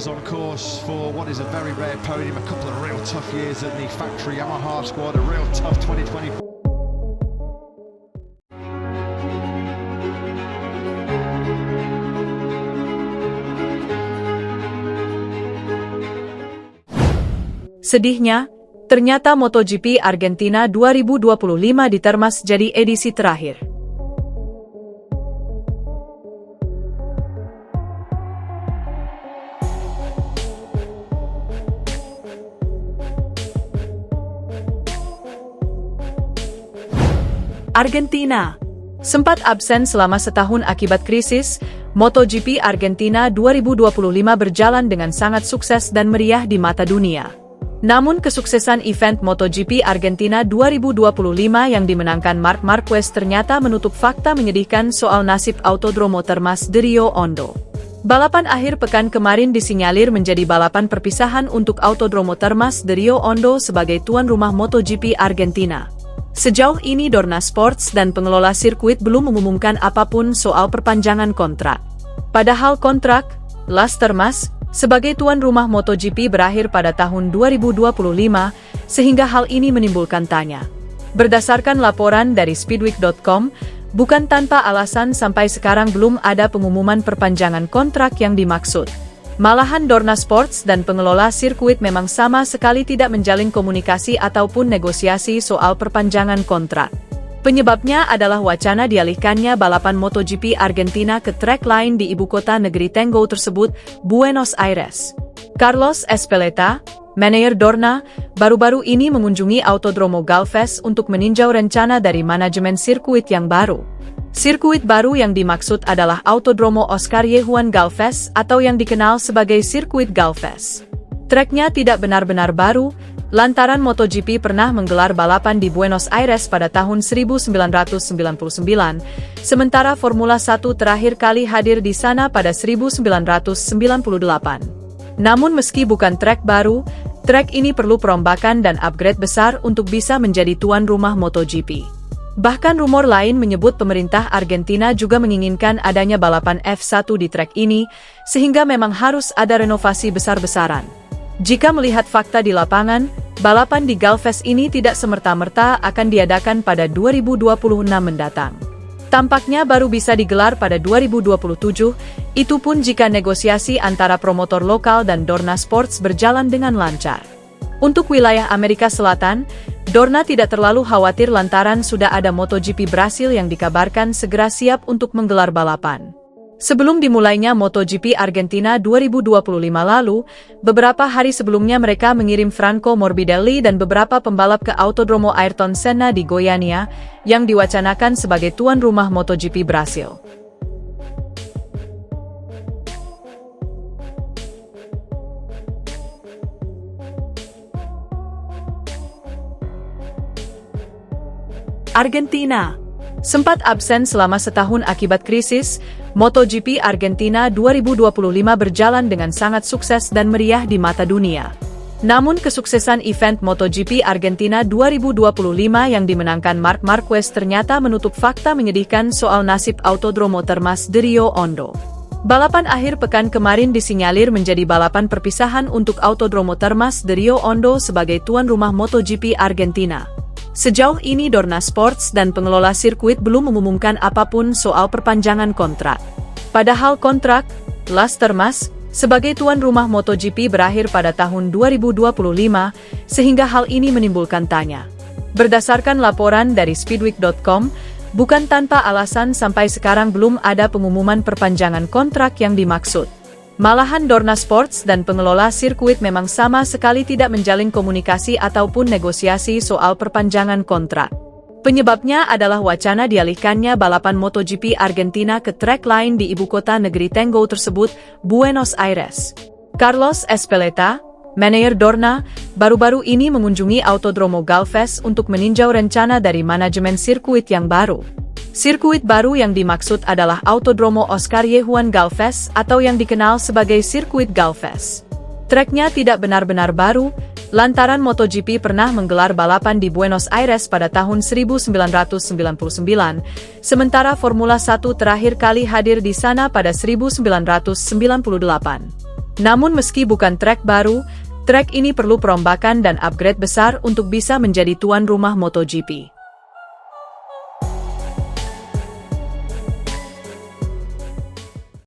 is on course for what is a very rare podium. A couple of real tough years at the factory Yamaha squad, a real tough 2024. Sedihnya, ternyata MotoGP Argentina 2025 ditermas jadi edisi terakhir. Argentina sempat absen selama setahun akibat krisis. MotoGP Argentina 2025 berjalan dengan sangat sukses dan meriah di mata dunia. Namun kesuksesan event MotoGP Argentina 2025 yang dimenangkan Marc Marquez ternyata menutup fakta menyedihkan soal nasib Autodromo Termas de Rio Hondo. Balapan akhir pekan kemarin disinyalir menjadi balapan perpisahan untuk Autodromo Termas de Rio Hondo sebagai tuan rumah MotoGP Argentina. Sejauh ini Dorna Sports dan pengelola sirkuit belum mengumumkan apapun soal perpanjangan kontrak. Padahal kontrak Las Termas sebagai tuan rumah MotoGP berakhir pada tahun 2025, sehingga hal ini menimbulkan tanya. Berdasarkan laporan dari Speedweek.com, bukan tanpa alasan sampai sekarang belum ada pengumuman perpanjangan kontrak yang dimaksud. Malahan Dorna Sports dan pengelola sirkuit memang sama sekali tidak menjalin komunikasi ataupun negosiasi soal perpanjangan kontrak. Penyebabnya adalah wacana dialihkannya balapan MotoGP Argentina ke trek lain di ibu kota negeri Tango tersebut, Buenos Aires. Carlos Ezpeleta, manajer Dorna, baru-baru ini mengunjungi Autodromo Galvez untuk meninjau rencana dari manajemen sirkuit yang baru. Sirkuit baru yang dimaksud adalah Autodromo Oscar Y. Juan Galvez atau yang dikenal sebagai sirkuit Galvez. Treknya tidak benar-benar baru, lantaran MotoGP pernah menggelar balapan di Buenos Aires pada tahun 1999, sementara Formula 1 terakhir kali hadir di sana pada 1998. Namun meski bukan trek baru, trek ini perlu perombakan dan upgrade besar untuk bisa menjadi tuan rumah MotoGP. Bahkan rumor lain menyebut pemerintah Argentina juga menginginkan adanya balapan F1 di trek ini, sehingga memang harus ada renovasi besar-besaran. Jika melihat fakta di lapangan, balapan di Galvez ini tidak semerta-merta akan diadakan pada 2026 mendatang. Tampaknya baru bisa digelar pada 2027, itu pun jika negosiasi antara promotor lokal dan Dorna Sports berjalan dengan lancar. Untuk wilayah Amerika Selatan, Dorna tidak terlalu khawatir lantaran sudah ada MotoGP Brasil yang dikabarkan segera siap untuk menggelar balapan. Sebelum dimulainya MotoGP Argentina 2025 lalu, beberapa hari sebelumnya mereka mengirim Franco Morbidelli dan beberapa pembalap ke Autodromo Ayrton Senna di Goiânia, yang diwacanakan sebagai tuan rumah MotoGP Brasil. Argentina sempat absen selama setahun akibat krisis. MotoGP Argentina 2025 berjalan dengan sangat sukses dan meriah di mata dunia. Namun kesuksesan event MotoGP Argentina 2025 yang dimenangkan Marc Marquez ternyata menutup fakta menyedihkan soal nasib Autodromo Termas de Rio Hondo. Balapan akhir pekan kemarin disinyalir menjadi balapan perpisahan untuk Autodromo Termas de Rio Hondo sebagai tuan rumah MotoGP Argentina. Sejauh ini Dorna Sports dan pengelola sirkuit belum mengumumkan apapun soal perpanjangan kontrak. Padahal kontrak Las Termas sebagai tuan rumah MotoGP berakhir pada tahun 2025, sehingga hal ini menimbulkan tanya. Berdasarkan laporan dari Speedweek.com, bukan tanpa alasan sampai sekarang belum ada pengumuman perpanjangan kontrak yang dimaksud. Malahan Dorna Sports dan pengelola sirkuit memang sama sekali tidak menjalin komunikasi ataupun negosiasi soal perpanjangan kontrak. Penyebabnya adalah wacana dialihkannya balapan MotoGP Argentina ke trek lain di ibu kota negeri Tango tersebut, Buenos Aires. Carlos Ezpeleta, manajer Dorna, baru-baru ini mengunjungi Autodromo Galvez untuk meninjau rencana dari manajemen sirkuit yang baru. Sirkuit baru yang dimaksud adalah Autodromo Oscar Y. Juan Galvez atau yang dikenal sebagai sirkuit Galvez. Treknya tidak benar-benar baru, lantaran MotoGP pernah menggelar balapan di Buenos Aires pada tahun 1999, sementara Formula 1 terakhir kali hadir di sana pada 1998. Namun meski bukan trek baru, trek ini perlu perombakan dan upgrade besar untuk bisa menjadi tuan rumah MotoGP.